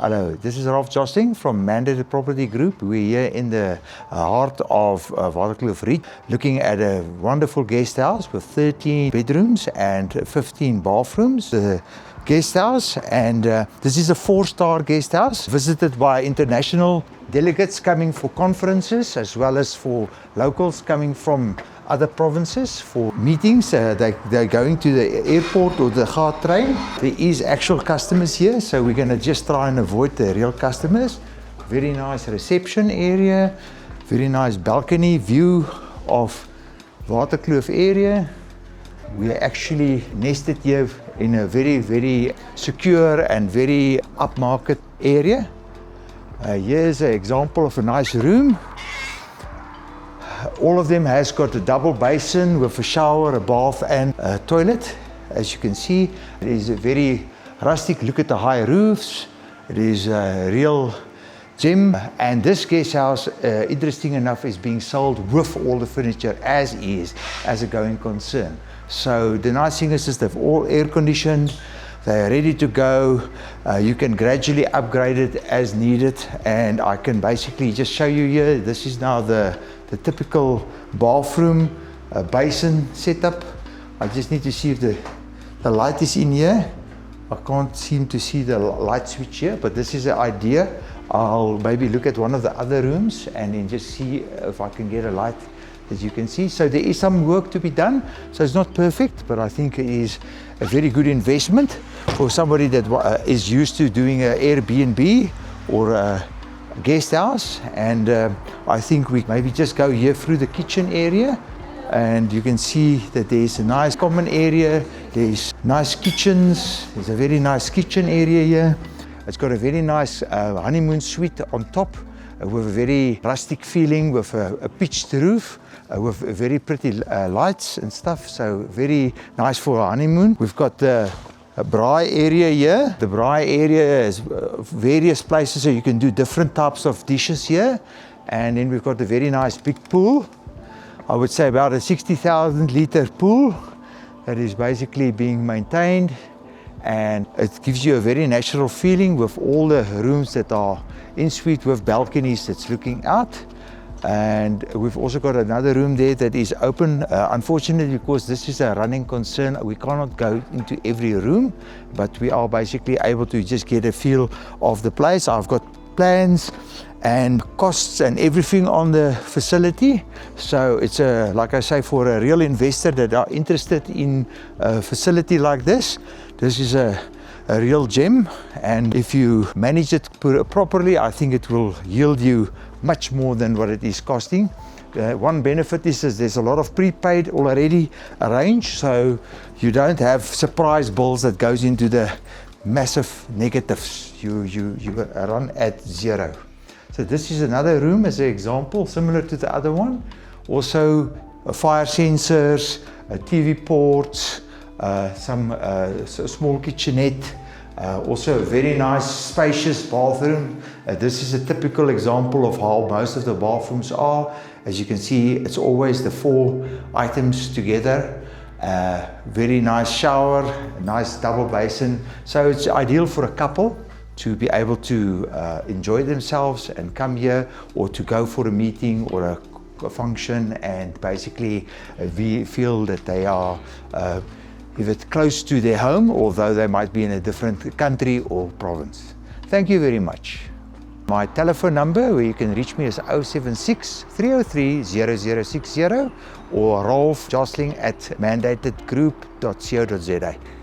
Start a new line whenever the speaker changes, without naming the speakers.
Hello, this is Ralph Jostling from Mandated Property Group. We're here in the heart of Waterkloof Riet, looking at a wonderful guest house with 13 bedrooms and 15 bathrooms. The guest house, and this is a 4-star guest house visited by international delegates coming for conferences as well as for locals coming from other provinces for meetings. They're going to the airport or the Gautrain. There is actual customers here, so we're going to just try and avoid the real customers. Very nice reception area, very nice balcony view of Waterkloof area. We are actually nested here in a very, very secure and very upmarket area. Here's an example of a nice room. All of them has got a double basin with a shower, a bath and a toilet. As you can see, it is a very rustic. Look at the high roofs. It is a real gem. And this guest house, interesting enough, is being sold with all the furniture as is, as a going concern. So the nice thing is they've all air conditioned. They're ready to go. You can gradually upgrade it as needed. And I can basically just show you here. This is now the typical bathroom basin setup. I just need to see if the light is in here. I can't seem to see the light switch here, but this is the idea. I'll maybe look at one of the other rooms and then just see if I can get a light that you can see. So there is some work to be done. So it's not perfect, but I think it is a very good investment for somebody that is used to doing an Airbnb or a guest house. And I think we maybe just go here through the kitchen area, and you can see that there's a nice common area. There's nice kitchens. There's a very nice kitchen area here. It's got a very nice honeymoon suite on top with a very rustic feeling, with a pitched roof, with very pretty lights and stuff. So very nice for a honeymoon. We've got the braai area here. The braai area is various places, so you can do different types of dishes here. And then we've got a very nice big pool. I would say about a 60,000 litre pool that is basically being maintained. And it gives you a very natural feeling with all the rooms that are en suite with balconies that's looking out. And we've also got another room there that is open. Unfortunately, because this is a running concern, we cannot go into every room, but we are basically able to just get a feel of the place. I've got plans and costs and everything on the facility. So it's like I say, for a real investor that are interested in a facility like this, this is a real gem. And if you manage it properly, I think it will yield you much more than what it is costing. One benefit is there's a lot of prepaid already arranged, so you don't have surprise bills that goes into the massive negatives. You run at zero. So this is another room as an example, similar to the other one. Also fire sensors, TV ports, some small kitchenette. Also a very nice spacious bathroom. This is a typical example of how most of the bathrooms are. As you can see, it's always the 4 items together. Very nice shower, a nice double basin. So it's ideal for a couple to be able to enjoy themselves and come here, or to go for a meeting or a function, and basically feel that they are if it's close to their home, although they might be in a different country or province. Thank you very much. My telephone number where you can reach me is 076 303 0060 or Ralph Jostling at mandatedgroup.co.za.